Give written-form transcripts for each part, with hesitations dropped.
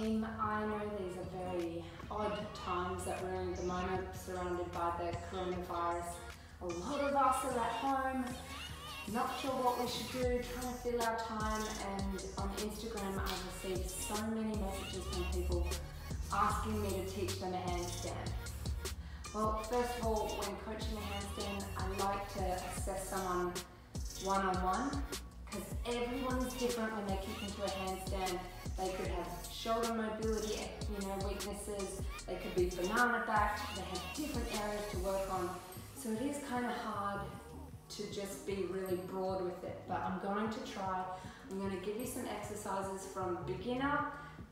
team. I know these are very odd times that we're in at the moment, surrounded by the coronavirus. A lot of us are at home, not sure what we should do, trying to fill our time, and on Instagram I've received so many messages from people asking me to teach them a handstand. Well, first of all, when coaching a handstand, I like to assess someone one-on-one, because everyone is different when they kick into a handstand. They could have shoulder mobility, weaknesses. They could be banana backed. They have different areas to work on. So it is kind of hard to just be really broad with it, but I'm going to try. I'm going to give you some exercises from beginner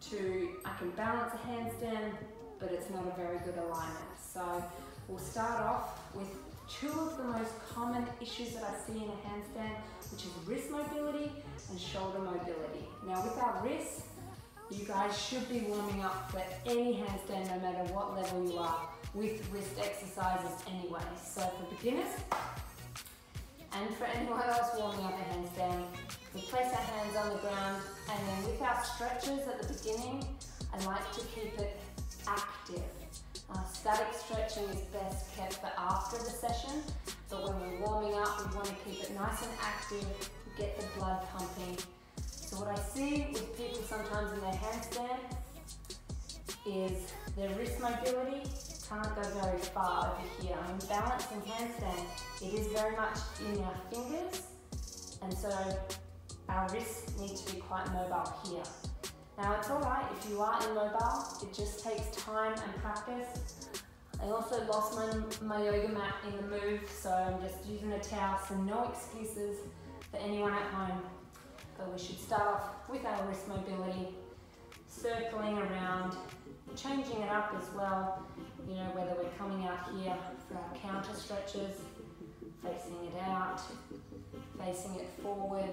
to I can balance a handstand, but it's not a very good alignment. So we'll start off with two of the most common issues that I see in a handstand, which is wrist mobility and shoulder mobility. Now with our wrists, you guys should be warming up for any handstand, no matter what level you are, with wrist exercises anyway. So for beginners, and for anyone else warming up a handstand, we place our hands on the ground, and then with our stretches at the beginning, I like to keep it active. Static stretching is best kept for after the session, but when we're warming up, we want to keep it nice and active, get the blood pumping. So what I see with people sometimes in their handstand is their wrist mobility can't go very far over here. I mean, balancing handstand, it is very much in our fingers, and so our wrists need to be quite mobile here. Now it's alright if you are immobile, it just takes time and practice. I also lost my yoga mat in the move, so I'm just using a towel, so no excuses for anyone at home. But we should start off with our wrist mobility, circling around, changing it up as well, whether we're coming out here for our counter stretches, facing it out, facing it forward.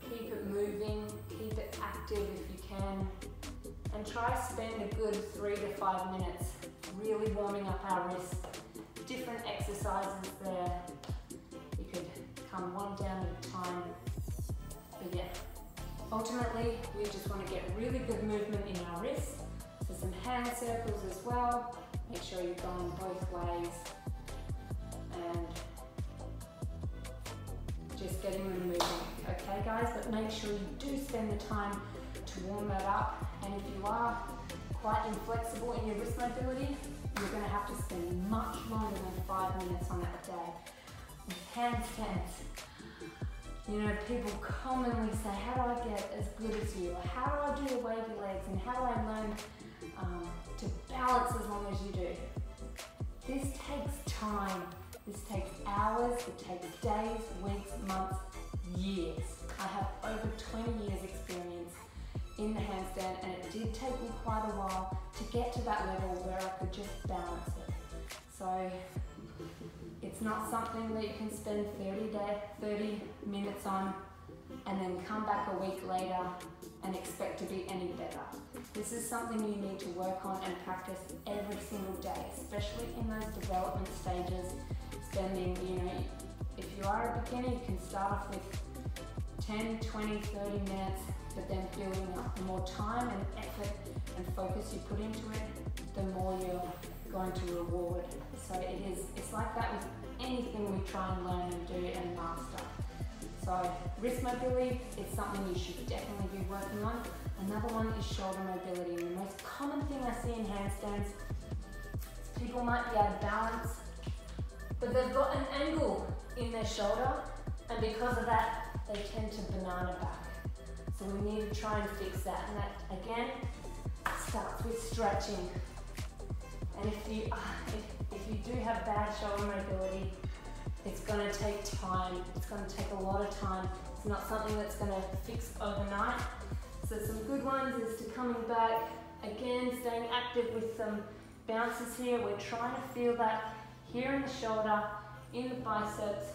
Keep it moving, keep it active if you can, and try to spend a good 3 to 5 minutes really warming up our wrists. Different exercises there. You could come one down at a time. But yeah, ultimately we just want to get really good movement in our wrists. So some hand circles as well. Make sure you're going both ways. And just getting them moving. Okay guys, but make sure you do spend the time to warm that up. And if you are quite inflexible in your wrist mobility, you're going to have to spend much longer than 5 minutes on that day. With handstands, people commonly say, how do I get as good as you? Or how do I do the wavy legs? And how do I learn to balance as long as you do? This takes time. This takes hours, it takes days, weeks, months, years. I have over 20 years experience in the handstand, and it did take me quite a while to get to that level where I could just balance it. So it's not something that you can spend 30 minutes on and then come back a week later and expect to be any better. This is something you need to work on and practice every single day, especially in those development stages. Spending, if you are a beginner, you can start off with 10, 20, 30 minutes, but then building up. The more time and effort and focus you put into it, the more you're going to reward. So it's like that with anything we try and learn and do and master. So wrist mobility is something you should definitely be working on. Another one is shoulder mobility. And the most common thing I see in handstands is people might be out of balance, but they've got an angle in their shoulder, and because of that, they tend to banana back. So we need to try and fix that, and that again starts with stretching. And if you do have bad shoulder mobility, it's going to take time. It's going to take a lot of time. It's not something that's going to fix overnight. So some good ones is to coming back, again staying active with some bounces here. We're trying to feel that here in the shoulder, in the biceps,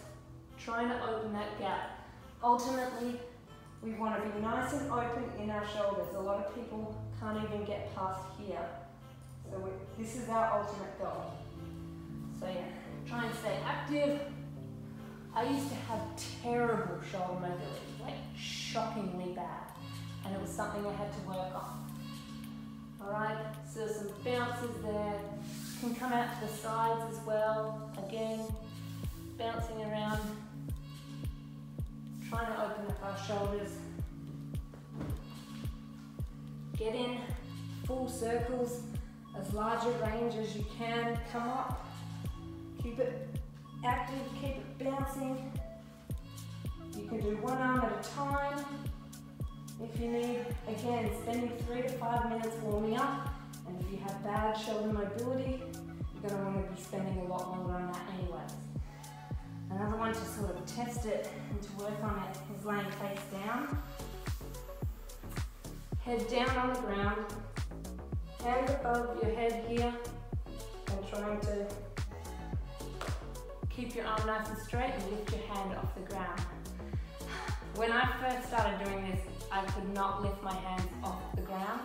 trying to open that gap. Ultimately, we want to be nice and open in our shoulders. A lot of people can't even get past here. So this is our ultimate goal. So yeah, try and stay active. I used to have terrible shoulder mobility, like shockingly bad. and it was something I had to work on. Alright, so some bounces there. Can come out to the sides as well. Again, bouncing around, trying to open up our shoulders. Get in full circles, as large a range as you can. Come up, keep it active, keep it bouncing. You can do one arm at a time if you need. Again, spending 3 to 5 minutes warming up, and if you have bad shoulder mobility, you're going to want to be spending a lot longer on that anyways. Another one to sort of test it and to work on it is laying face down. Head down on the ground, hands above your head here, and trying to keep your arm nice and straight and lift your hand off the ground. When I first started doing this, I could not lift my hands off the ground,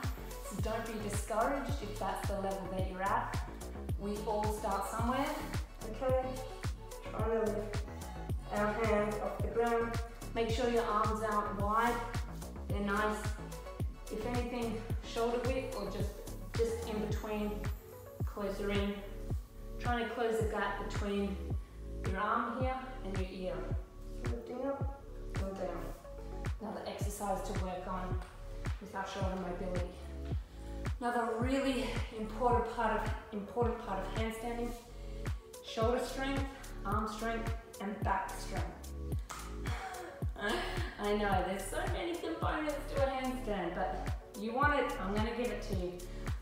so don't be discouraged if that's the level that you're at. We all start somewhere, okay? Trying to lift our hands off the ground. Make sure your arms aren't wide, they're nice. If anything, shoulder width or just in between, closer in. Trying to close the gap between your arm here and your ear. Lifting up, go down. Another exercise to work on with our shoulder mobility. Another really important part of handstanding: shoulder strength, arm strength, and back strength. I know, there's so many components to a handstand, but you want it, I'm going to give it to you.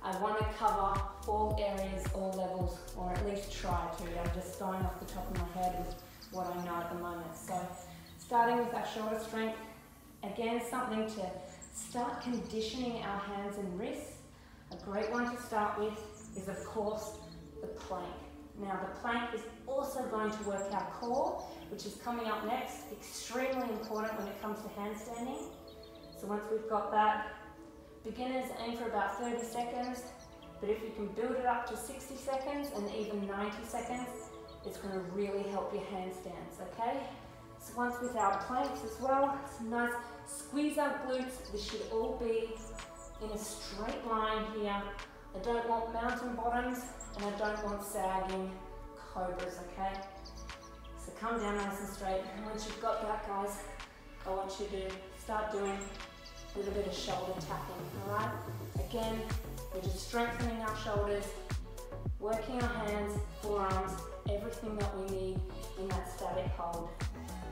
I want to cover all areas, all levels, or at least try to. I'm just going off the top of my head with what I know at the moment. So, starting with our shoulder strength, again, something to start conditioning our hands and wrists. A great one to start with is, of course, the plank. Now, the plank is also going to work our core, which is coming up next. Extremely important when it comes to handstanding. So once we've got that, beginners aim for about 30 seconds, but if you can build it up to 60 seconds and even 90 seconds, it's going to really help your handstands, okay? So once with our planks as well, it's nice, squeeze our glutes. This should all be in a straight line here. I don't want mountain bottoms, and I don't want sagging cobras, okay? So come down nice and straight, and once you've got that, guys, I want you to start doing a little bit of shoulder tapping, all right? Again, we're just strengthening our shoulders, working our hands, forearms, everything that we need in that static hold.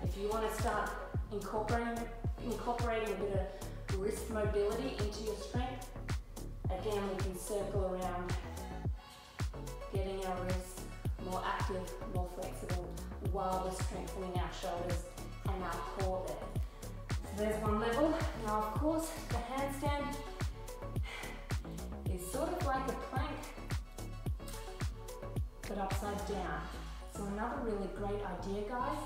If you want to start incorporating a bit of wrist mobility into your strength, again, we can circle around, getting our wrists more active, more flexible, while we're strengthening our shoulders and our core there. So there's one level. Now, of course, the handstand is sort of like a plank, but upside down. So another really great idea, guys,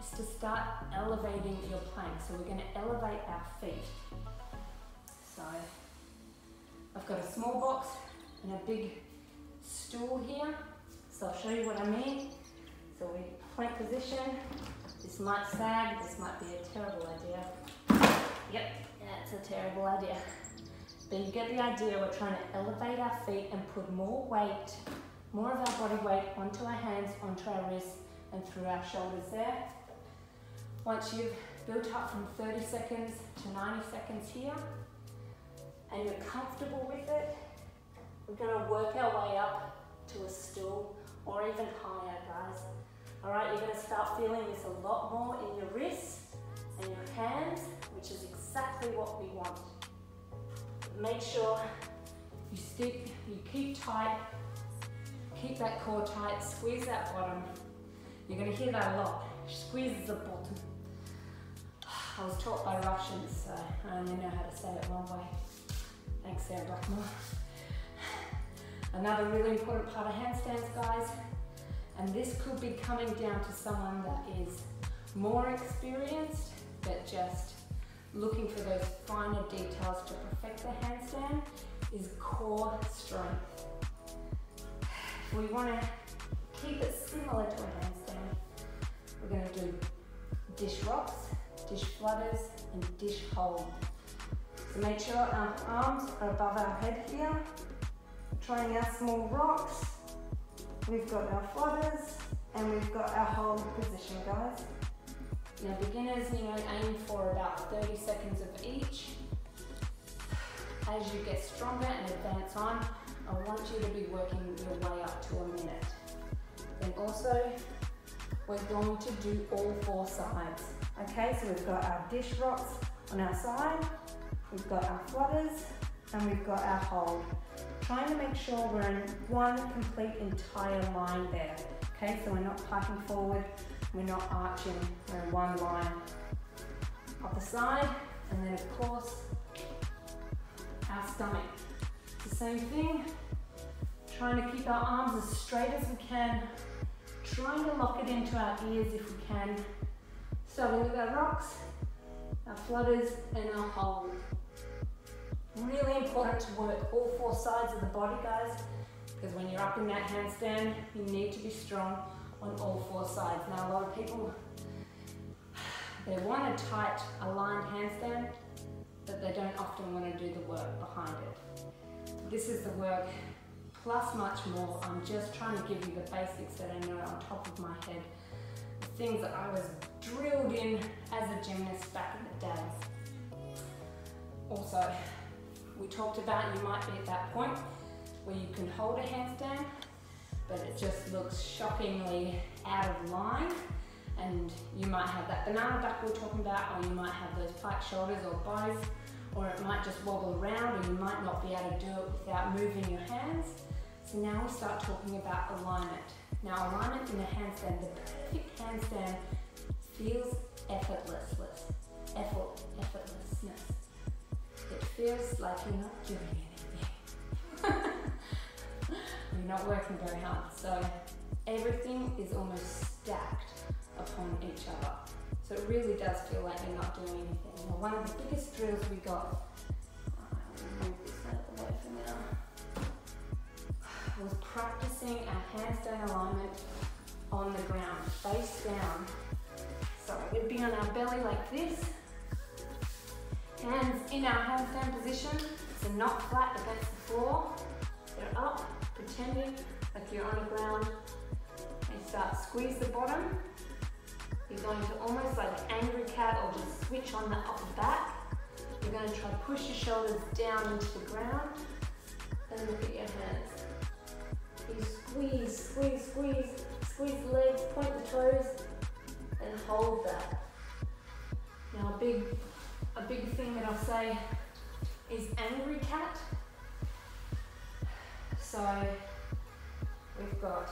is to start elevating your plank. So we're going to elevate our feet. So I've got a small box and a big stool here. So I'll show you what I mean. So we plank position. This might sag, this might be a terrible idea. Yep, that's a terrible idea. But you get the idea. We're trying to elevate our feet and put more weight, more of our body weight onto our hands, onto our wrists, and through our shoulders there. Once you've built up from 30 seconds to 90 seconds here, and you're comfortable with it, we're going to work our way up to a stool or even higher, guys. All right, you're going to start feeling this a lot more in your wrists and your hands, which is exactly what we want. Make sure you stick, you keep tight, keep that core tight, squeeze that bottom. You're going to hear that a lot. Squeeze the bottom. I was taught by Russians, so I only know how to say it one way. Thanks, Sarah Blackmore. Another really important part of handstands, guys, and this could be coming down to someone that is more experienced, but just looking for those finer details to perfect the handstand, is core strength. We want to keep it similar to a handstand. We're going to do dish rocks, dish flutters, and dish hold. So make sure our arms are above our head here. Trying our small rocks. We've got our flutters and we've got our hold position, guys. Now beginners, aim for about 30 seconds of each. As you get stronger and advance on, I want you to be working your way up to a minute. Then also, we're going to do all 4 sides. Okay, so we've got our dish rocks on our side, we've got our flutters, and we've got our hold. Trying to make sure we're in one complete entire line there. Okay, so we're not piping forward, we're not arching, we're in one line. Up the side, and then of course, our stomach. It's the same thing, trying to keep our arms as straight as we can, trying to lock it into our ears if we can. Starting with our rocks, our flutters, and our hold. Really important to work all 4 sides of the body, guys, because when you're up in that handstand, you need to be strong on all 4 sides. Now, a lot of people, they want a tight, aligned handstand, but they don't often want to do the work behind it. This is the work plus much more. I'm just trying to give you the basics that I know on top of my head, the things that I was drilled in as a gymnast back in the day. Also, we talked about you might be at that point where you can hold a handstand, but it just looks shockingly out of line, and you might have that banana back we were talking about, or you might have those flat shoulders or bows, or it might just wobble around, or you might not be able to do it without moving your hands. So now we start talking about alignment. Now alignment in a handstand, the perfect handstand feels effortlessness. It feels like you're not doing anything. You're not working very hard. So everything is almost stacked upon each other. So it really does feel like you're not doing anything. Now, one of the biggest drills we got, I'll move this out of the way for now, was practicing our handstand alignment on the ground, face down. So we'd be on our belly like this, hands in our handstand position, so not flat against the floor. They're up, pretending like you're on the ground. And start squeeze the bottom. You're going to almost like angry cat or just switch on the upper back. You're going to try to push your shoulders down into the ground and look at your hands. You squeeze, squeeze, squeeze, squeeze the legs, point the toes, and hold that. Now a big thing that I'll say is angry cat. So we've got,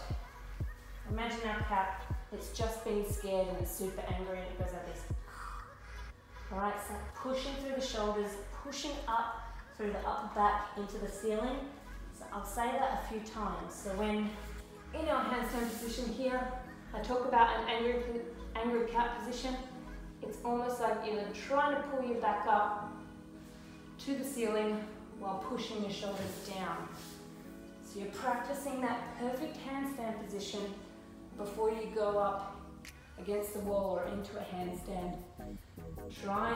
imagine our cat, it's just been scared and it's super angry and it goes like this. Alright, so pushing through the shoulders, pushing up through the upper back into the ceiling. So I'll say that a few times. So when in our handstand position here, I talk about an angry cat position. It's almost like you're trying to pull your back up to the ceiling while pushing your shoulders down. So you're practicing that perfect handstand position before you go up against the wall or into a handstand. Try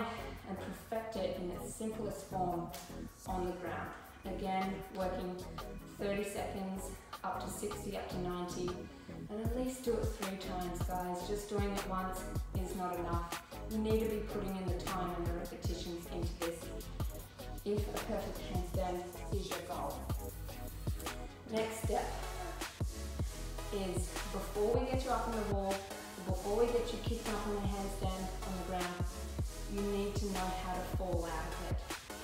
and perfect it in its simplest form on the ground. Again, working 30 seconds, up to 60, up to 90, and at least do it 3 times, guys. Just doing it once is not enough. You need to be putting in the time and the repetitions into this if a perfect handstand is your goal. Next step is before we get you up on the wall, before we get you kicking up on the handstand on the ground, you need to know how to fall out of it,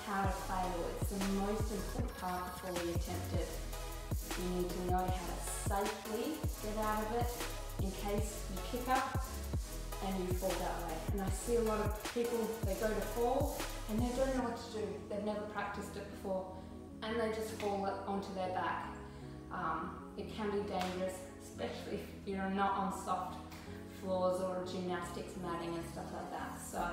how to fail. It's the most important part before we attempt it. You need to know how to safely get out of it in case you kick up and you fall that way. And I see a lot of people, they go to fall and they don't know what to do. They've never practiced it before and they just fall onto their back. It can be dangerous, especially if you're not on soft floors or gymnastics matting and stuff like that. So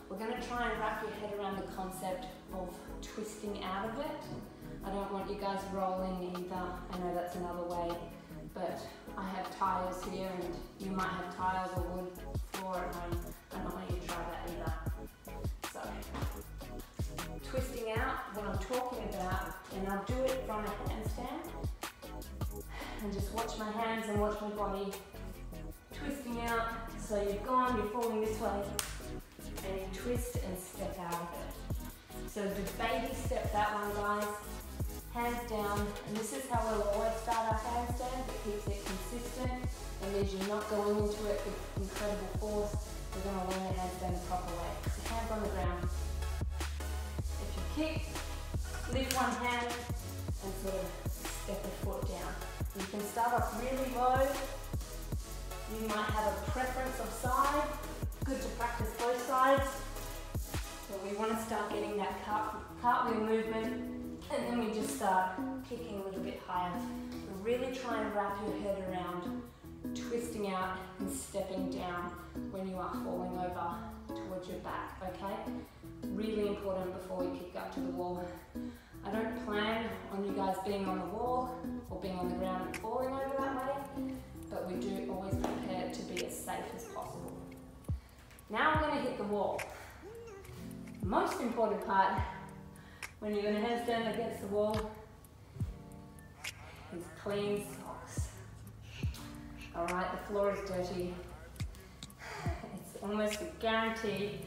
we're going to try and wrap your head around the concept of twisting out of it. I don't want you guys rolling either. I know that's another way, but I have tiles here and you might have tiles or wood floor at home. I don't want you to try that either. So twisting out what I'm talking about, and I'll do it from a handstand. And just watch my hands and watch my body twisting out. So you've gone, you're falling this way, and you twist and step out of it. So the baby step, that one, guys. Hands down, and this is how we'll always start our handstand. It keeps it consistent. It means you're not going into it with incredible force. We're going to learn the handstand the proper way. So hands on the ground. If you kick, lift one hand and sort of step a foot down. You can start off really low. You might have a preference of side. Good to practice both sides. But we want to start getting that cartwheel movement. And then we just start kicking a little bit higher. But really try and wrap your head around twisting out and stepping down when you are falling over towards your back, okay? Really important before we kick up to the wall. I don't plan on you guys being on the wall or being on the ground and falling over that way, but we do always prepare to be as safe as possible. Now I'm going to hit the wall. The most important part when you're going to handstand against the wall is clean socks. Alright, the floor is dirty. It's almost a guarantee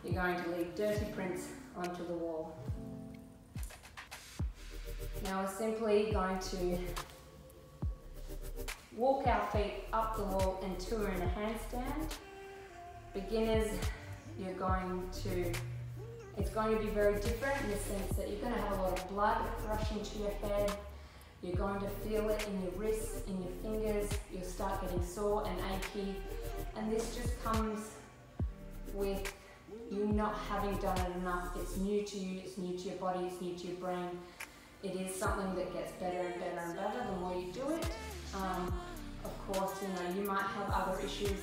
you're going to leave dirty prints onto the wall. Now we're simply going to walk our feet up the wall until we're in a handstand. Beginners, it's going to be very different in the sense that you're going to have a lot of blood rushing to your head. You're going to feel it in your wrists, in your fingers. You'll start getting sore and achy. And this just comes with you not having done it enough. It's new to you, it's new to your body, it's new to your brain. It is something that gets better and better and better the more you do it. Of course, you might have other issues.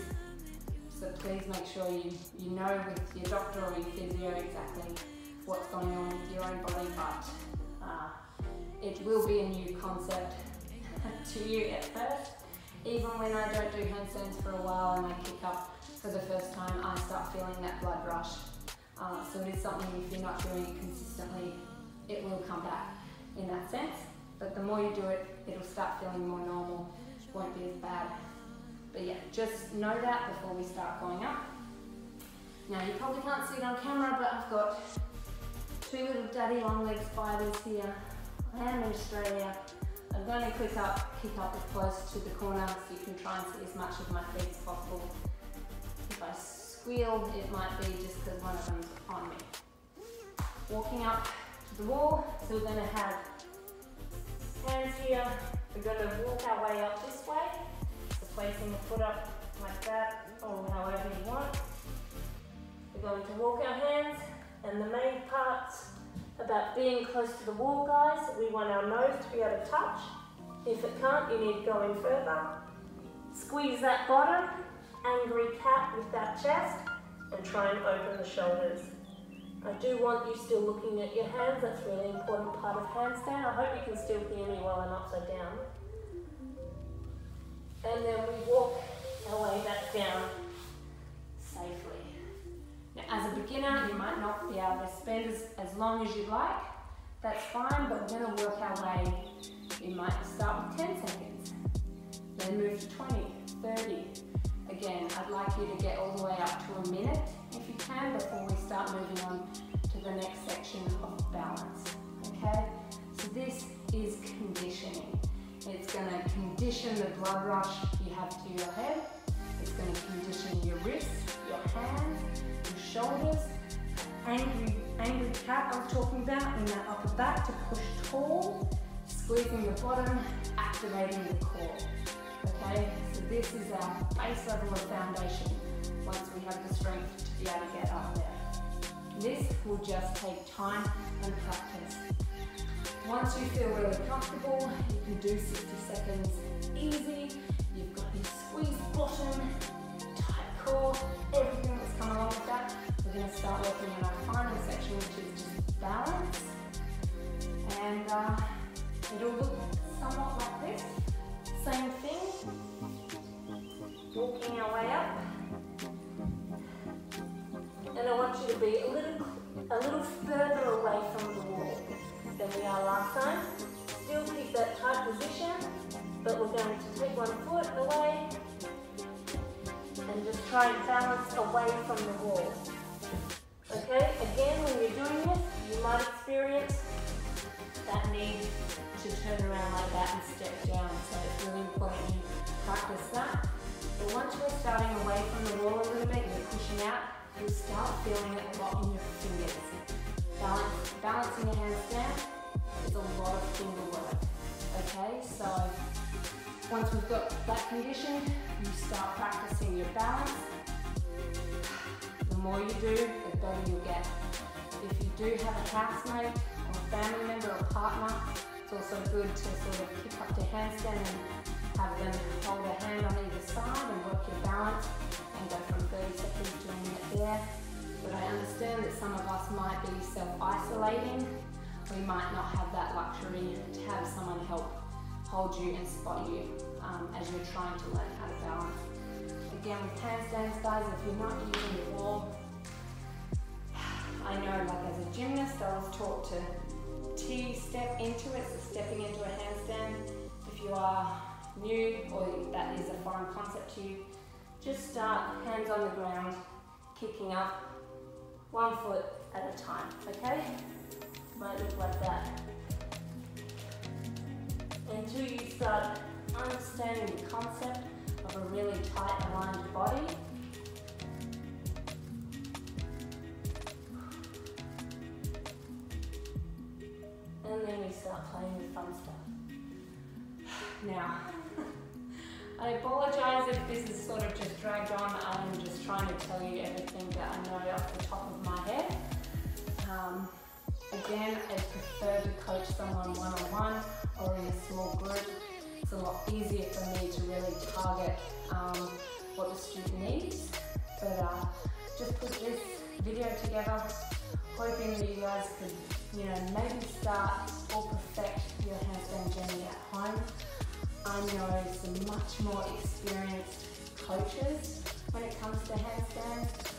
So please make sure you know with your doctor or your physio exactly what's going on with your own body, but it will be a new concept to you at first. Even when I don't do handstands for a while and I kick up for the first time, I start feeling that blood rush. So it is something, if you're not doing it consistently, it will come back in that sense. But the more you do it, it'll start feeling more normal, won't be as bad. But yeah, just know that before we start going up. Now you probably can't see it on camera, but I've got two little daddy long leg spiders here. I am in Australia. I'm going to kick up as close to the corner so you can try and see as much of my feet as possible. If I squeal, it might be just because one of them's on me. Walking up to the wall, so we're going to have hands here. We're going to walk our way up this way. So placing the foot up like that, or however you want. We're going to walk our hands, and the main part's about being close to the wall, guys. We want our nose to be able to touch. If it can't, you need to go in further. Squeeze that bottom, angry cat with that chest, and try and open the shoulders. I do want you still looking at your hands. That's a really important part of handstand. I hope you can still hear me while I'm upside down. And then we walk our way back down safely. Now, as a beginner, you might not be able to spend as long as you'd like. That's fine, but we're going to work our way. You might start with 10 seconds, then move to 20, 30. Again, I'd like you to get all the way up to a minute if you can before we start moving on to the next section of balance. Okay? So this is conditioning. It's going to condition the blood rush you have to your head. It's going to condition your wrists, your hands, your shoulders. Angry cat I was talking about in that upper back to push tall, squeezing the bottom, activating the core. Okay, so this is our base level of foundation once we have the strength to be able to get up there. This will just take time and practice. Once you feel really comfortable, you can do 60 seconds easy. You've got your squeezed bottom, tight core, everything that's come along with that. We're going to start working on our final section, which is just balance. And it'll look somewhat like this. Same thing. Walking our way up. And I want you to be a little further away last time. Still keep that tight position, but we're going to take one foot away and just try and balance away from the wall. Okay, again, when you're doing this, you might experience that need to turn around like that and step down. So it's really important you practice that. But once we're starting away from the wall a little bit and you're pushing out, you'll start feeling it a lot in your fingers. Balancing a handstand is a lot of finger work. Okay, so once we've got that conditioned, you start practicing your balance. The more you do, the better you'll get. If you do have a housemate or a family member or partner, it's also good to sort of kick up to handstand and have them hold a hand on either side and work your balance and go from 30 seconds doing it there. But I understand that some of us might be self-isolating. We might not have that luxury to have someone help hold you and spot you as you're trying to learn how to balance. Again, with handstands, guys, if you're not using the wall, I know, like as a gymnast, I was taught to T-step into it, so stepping into a handstand. If you are new or that is a foreign concept to you, just start hands on the ground, kicking up 1 foot at a time, okay? Might look like that. Until you start understanding the concept of a really tight aligned body. And then we start playing with fun stuff. Now, I apologise if this is sort of just dragged on. I'm just trying to tell you everything that I know off the top of my head. Again, I prefer to coach someone one-on-one or in a small group. It's a lot easier for me to really target what the student needs. But just put this video together, hoping that you guys could, maybe start or perfect your handstand journey at home. I know some much more experienced coaches when it comes to handstands.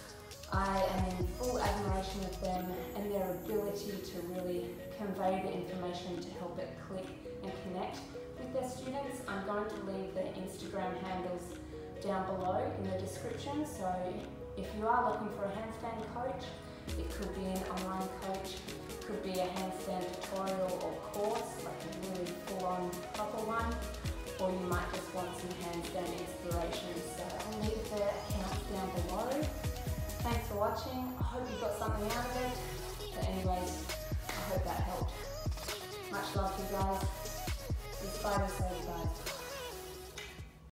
I am in full admiration of them and their ability to really convey the information to help it click and connect with their students. I'm going to leave their Instagram handles down below in the description, so if you are looking for a handstand coach, it could be an online coach, it could be a handstand tutorial or course, like a really full-on proper one, or you might just want some handstand inspiration. So I'll leave their accounts down below. Thanks for watching. I hope you got something out of it. But anyways, I hope that helped. Much love to you guys. It's Spider Soul, guys.